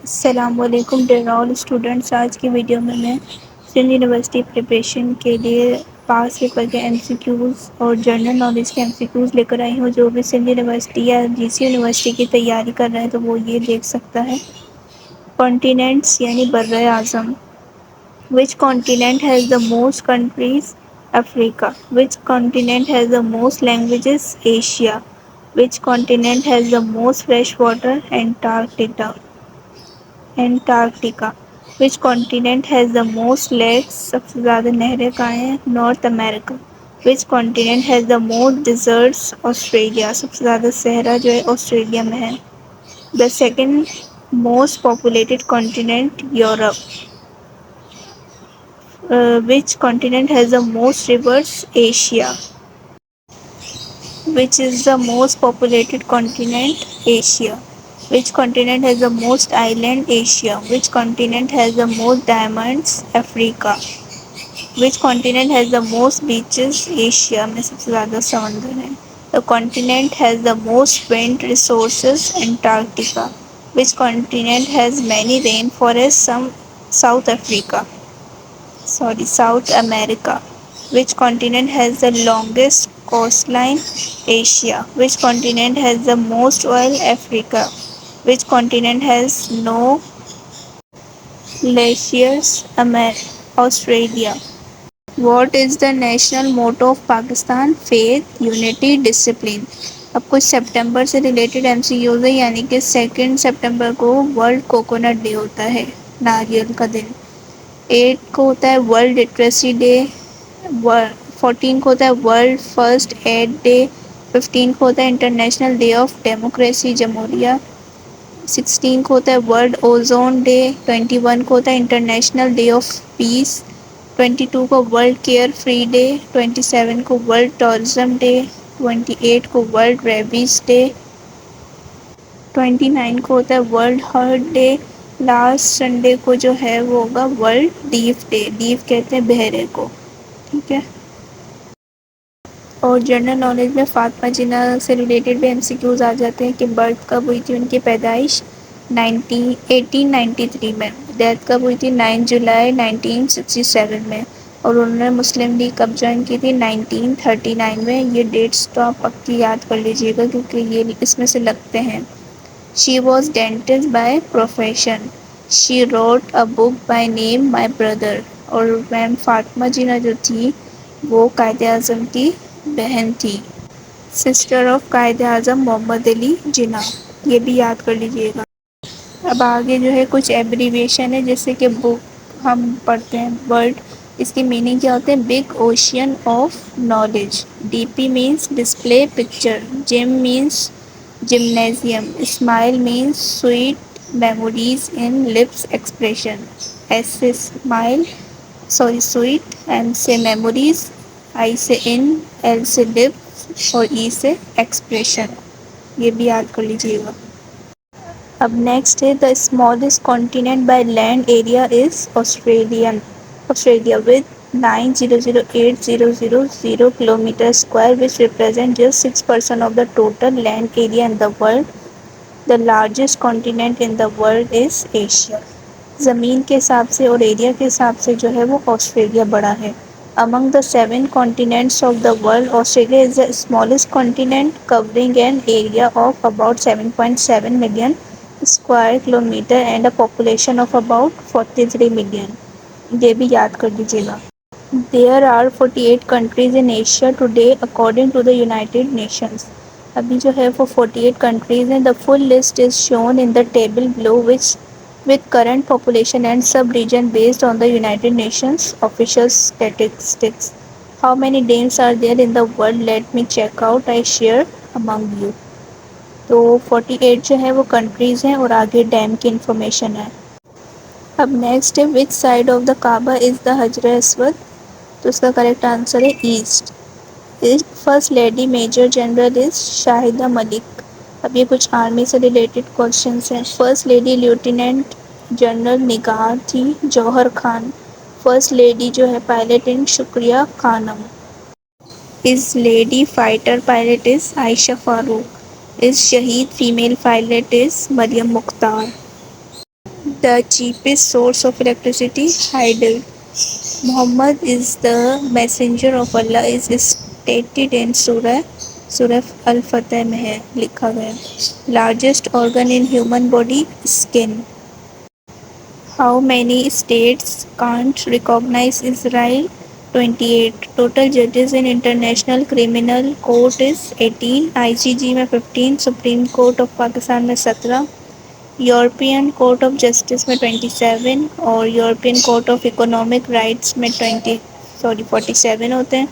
अस्सलामुअलैकुम dear all students. आज की वीडियो में मैं सिंध यूनिवर्सिटी प्रिपरेशन के लिए पास पेपर के एमसीक्यूज़ और जनरल नॉलेज के एमसीक्यूज़ लेकर आई हूँ। जो भी सिंध यूनिवर्सिटी या जीसी यूनिवर्सिटी की तैयारी कर रहे हैं तो वो ये देख सकता है। कॉन्टिनेंट्स यानी बर्रे आज़म। Which continent has the most countries? Africa. Which continent has the most languages? Asia. Which continent has the most fresh water? Antarctica. Antarctica. Which continent has the most lakes? सबसे ज़्यादा नहरें कहाँ हैं? North America. Which continent has the most deserts? Australia. सबसे ज़्यादा सहरा जो है ऑस्ट्रेलिया में है। The second most populated continent? Europe. Which continent has the most rivers? Asia. Which is the most populated continent? Asia. Which continent has the most island? Asia. Which continent has the most diamonds? Africa. Which continent has the most beaches? Asia में सबसे ज़्यादा समंदर है. The continent has the most wind resources? Antarctica. Which continent has many rainforests? South Africa. South America. Which continent has the longest coastline? Asia. Which continent has the most oil? Africa. Which continent has no glaciers? Australia. What is the national motto of Pakistan? Faith, unity, discipline. अब कुछ सितंबर से related MCQs है, यानी कि 2 सितंबर को world coconut day होता है, नारियल का दिन। 8 को होता है वर्ल्ड लिटरेसी डे। 14 को होता है वर्ल्ड फर्स्ट एड डे। 15 को होता है इंटरनेशनल डे ऑफ डेमोक्रेसी, जमहूरिया। 16 को होता है वर्ल्ड ओजोन डे। 21 को होता है इंटरनेशनल डे ऑफ पीस। 22 को वर्ल्ड केयर फ्री डे। 27 को वर्ल्ड टूरिज्म डे। 28 को वर्ल्ड रेबीज डे। 29 को होता है world heart day. Last Sunday को जो है वो होगा वर्ल्ड डीफ डे। डीफ कहते हैं बहरे को, ठीक है। और जनरल नॉलेज में फातिमा जिन्ना से रिलेटेड भी एमसीक्यूज आ जाते हैं कि बर्थ कब हुई थी उनकी पैदाइश 1893 में। डेथ कब हुई थी 9 जुलाई 1967 में। और उन्होंने मुस्लिम लीग कब ज्वाइन की थी 1939 में। ये डेट्स तो आप पक्की याद कर लीजिएगा क्योंकि ये इसमें से लगते हैं। She was dentist by profession. She wrote a book by name My Brother. और मैम फातिमा जिन्ना जो थी वो कायदे आज़म की बहन थी, सिस्टर ऑफ कायदे आज़म मोहम्मद अली जिन्ना। ये भी याद कर लीजिएगा। अब आगे जो है कुछ एब्रीविएशन है, जैसे कि बुक हम पढ़ते हैं वर्ड, इसकी मीनिंग क्या होते हैं? Big ocean of knowledge. DP means display picture. Gym means gymnasium. Smile means sweet memories in lips expression. S से स्माइल, सॉरी स्वीट, एम से मेमोरीज, आई से इन, एल से लिप्स और ई से एक्सप्रेशन। ये भी याद कर लीजिएगा। अब नेक्स्ट है the smallest continent by land area is Australia with 9,008,000 kilometre square which represent just 6% of the total land area in the world. The largest continent in the world is Asia. ज़मीन के हिसाब से और area के हिसाब से जो है वो ऑस्ट्रेलिया बड़ा है। Among the 7 continents of the world, Australia is the smallest continent, covering an area of about 7.7 million square kilometer and a population of about 43 million. ये भी याद कर लीजिएगा। There are 48 countries in Asia today according to the United Nations. अभी जो है वो 48 countries हैं। The full list is shown in the table below, which with current population and sub-region based on the United Nations official statistics. How many dams are there in the world? Let me check out. I share among you. तो 48 जो है वो countries हैं और आगे dam की information है। अब नेक्स्ट है which side of the Kaaba is the Hajar Aswad? तो इसका करेक्ट आंसर है east. First lady major general is Shahida Malik. अब ये कुछ आर्मी से रिलेटेड क्वेश्चंस हैं। First lady lieutenant general Nigar थी जौहर खान। फर्स्ट लेडी जो है pilot in Shukriya Khanum. Is lady fighter pilot is Ayesha Farooq. Is शहीद female pilot is Maryam Mukhtar. The cheapest source of electricity, hydel. Muhammad is the messenger of Allah is stated in Surah Al-Fateh में है लिखा गया. Largest organ in human body, skin. How many states can't recognize Israel? 28. Total judges in International Criminal Court is 18. ICJ में 15. Supreme Court of Pakistan में 17. European court of justice में 27 और European court of economic rights में 47 होते हैं.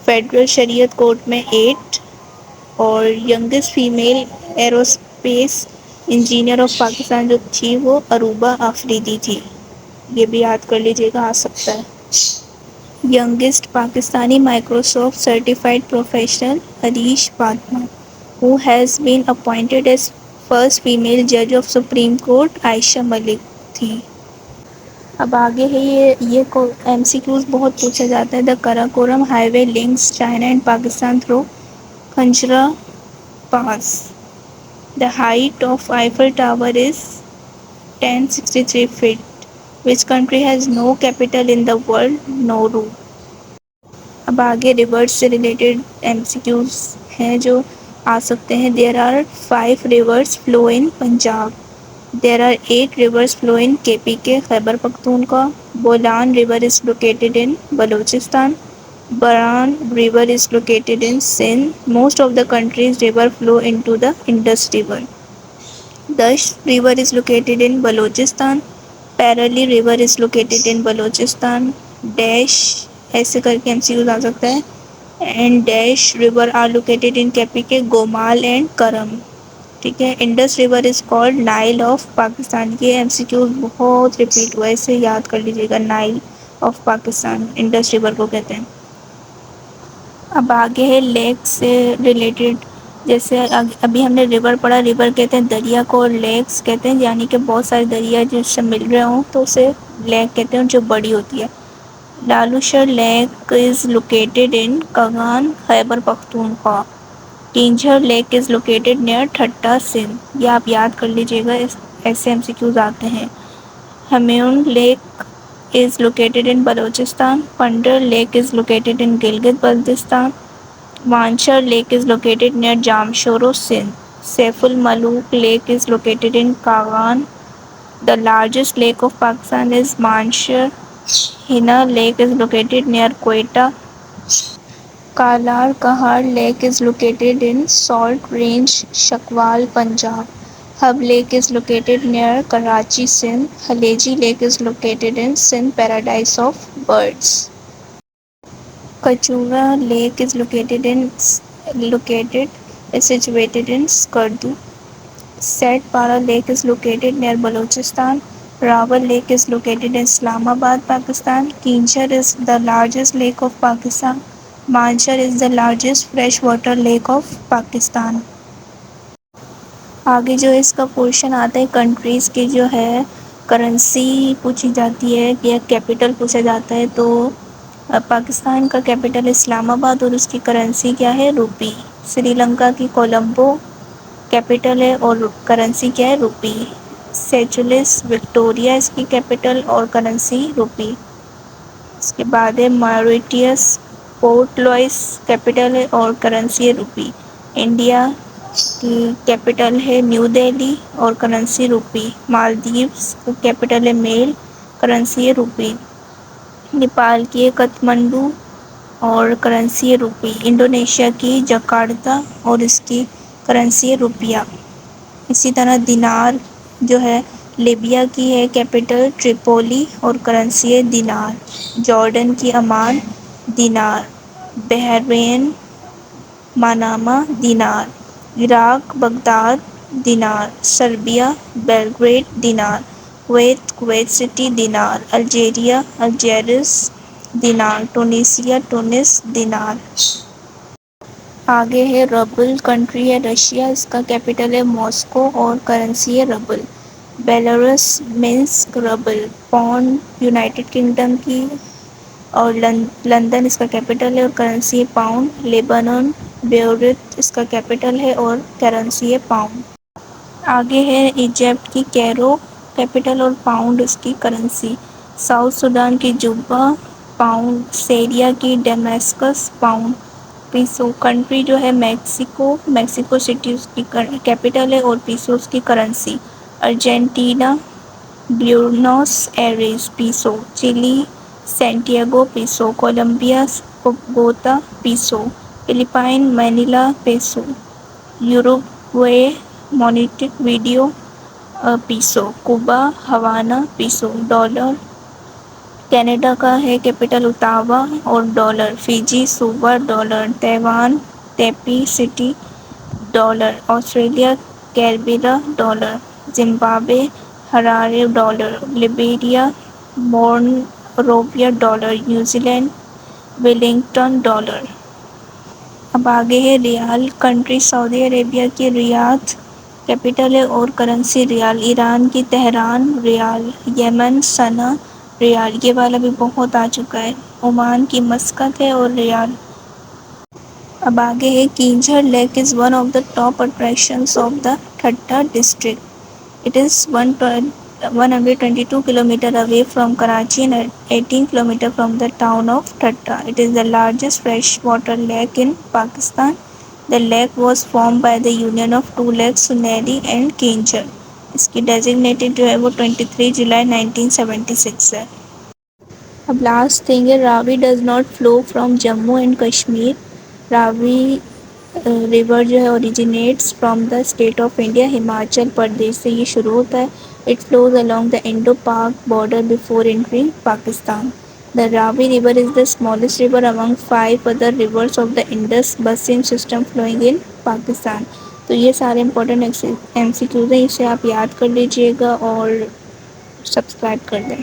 Federal शरीयत court में 8 और youngest female aerospace engineer of Pakistan जो थी वो अरूबा आफरीदी थी. ये भी याद कर लीजिएगा, आ सकता है. Youngest Pakistani Microsoft certified professional Arish Fatima, who has been appointed as first female जज of supreme court Ayesha Malik थी. अब आगे है ये MCQs बहुत पूछा जाता है. The Karakoram highway links China and Pakistan through Khunjerab pass. The height of Eiffel tower is 1063 feet. Which country has no capital in the world? Nauru. अब आगे रिवर्स से रिलेटेड MCQs हैं जो आ सकते हैं. There are 5 rivers flow in Punjab. There are 8 rivers flow in KPK Khyber Pakhtunkhwa. Bolan river is located in Balochistan. Baran river is located in Sindh. Most of the countries river flow into the Indus river. Dasht river is located in Balochistan. Porali river is located in Balochistan. Dash ऐसे करके MCQs आ सकता है. And dash river are located in KPK Gomal and करम. ठीक है. Indus river is called Nile of Pakistan. ये MCQ बहुत रिपीट हुआ है, इसे याद कर लीजिएगा. Nile of Pakistan Indus river को कहते हैं. अब आगे है लेक से रिलेटेड. जैसे अभी हमने रिवर पढ़ा. रिवर कहते हैं दरिया को और लेक्स कहते हैं यानी कि बहुत सारे दरिया जिससे मिल रहे हों तो उसे लेक कहते हैं जो बड़ी होती है. Lulusar lake is located in Kaghan Khyber Pakhtunkhwa. Keenjhar lake is located near Thatta Sindh. ये आप याद कर लीजिएगा, ऐसे MCQs आते हैं. Hamun lake is located in Balochistan. Phander lake is located in Gilgit Baltistan. Manchar lake is located near Jamshoro Sindh. Saiful Malook lake is located in Kaghan. The largest lake of Pakistan is Manchar. Hanna lake is located near Quetta. Kallar Kahar lake is located in Salt Range, Shakwal, Punjab. Hub Lake is located near Karachi, Sindh. Haleji Lake is located in Sindh Paradise of Birds. Kachura Lake is situated in Skardu. Satpara Lake is located near Balochistan. Rawal Lake is located in Islamabad, Pakistan. Kinchar is the largest lake of Pakistan. Manchar is the largest freshwater lake of Pakistan. आगे जो इसका portion आता है countries की जो है currency पूछी जाती है या कैपिटल पूछा जाता है. तो पाकिस्तान का कैपिटल इस्लामाबाद और उसकी करेंसी क्या है? रुपी. श्रीलंका की कोलंबो कैपिटल है और करेंसी क्या है? रुपी. सेचुलिस विक्टोरिया इसकी कैपिटल और करेंसी रुपी. इसके बाद है मॉरिटियस पोर्ट लुइस कैपिटल है और करेंसी है रुपी. इंडिया की कैपिटल है न्यू दिल्ली और करेंसी रुपी. मालदीव्स की कैपिटल है मेल, करेंसी है रुपी. नेपाल की है काठमांडू और करेंसी है रुपी. इंडोनेशिया की जकार्ता और इसकी करेंसी है रुपया. इसी तरह दिनार जो है लीबिया की है कैपिटल ट्रिपोली और करेंसी है दिनार. जॉर्डन की Amman dinar. Bahrain Manama dinar. Iraq Baghdad dinar. Serbia Belgrade dinar. Kuwait City dinar. Algeria Algiers dinar. Tunisia Tunis dinar. आगे है रबल. कंट्री है रशिया, इसका कैपिटल है मॉस्को और करेंसी है rouble. Belarus Minsk rouble. Pound United Kingdom की और London इसका कैपिटल है और करेंसी है पाउंड. लेबनान बेरूत इसका कैपिटल है और करेंसी है पाउंड. आगे है इजिप्ट की कैरो, कैपिटल और पाउंड उसकी करेंसी। साउथ सुडान की जुब्बा पाउंड, सीरिया की डेमेस्कस पाउंड, पीसो। कंट्री जो है मैक्सिको, मैक्सिको सिटी उसकी कैपिटल है और पीसो उसकी currency. Argentina Buenos Aires peso, Chile Santiago peso, Colombia Bogota peso, Philippine Manila peso, Uruguay Montevideo peso, Cuba Havana peso, dollar Canada का है capital Ottawa और dollar, Fiji सुपर dollar, Taiwan Taipei city dollar, Australia Canberra dollar, Zimbabwe Harare dollar, Liberia Monrovia dollar, New Zealand Wellington dollar. अब आगे है riyal. Country Saudi Arabia की Riyadh capital है और करेंसी रियाल, ईरान की तेहरान रियाल, यमन सना रियाल, ये वाला भी बहुत आ चुका है, ओमान की मस्कत है और रियाल। अब आगे है Keenjhar lake is one of the top attractions of the Thatta district. It is 122 kilometers away from Karachi and 18 kilometers from the town of Thatta. It is the largest freshwater lake in Pakistan. The lake was formed by the union of two lakes, Suneri and Kinjar. इसकी designated जो है वो 23 जुलाई 1976 है। अब last thing है Ravi does not flow from Jammu and Kashmir. Ravi river जो है originates from the state of India, Himachal Pradesh से ये शुरू होता है। It flows along the Indo Pak border before entering Pakistan. The Ravi river is the smallest river among 5 other rivers of the Indus basin system flowing in Pakistan. तो ये सारे इंपॉर्टेंट MCQs हैं, इसे आप याद कर लीजिएगा और सब्सक्राइब कर दें।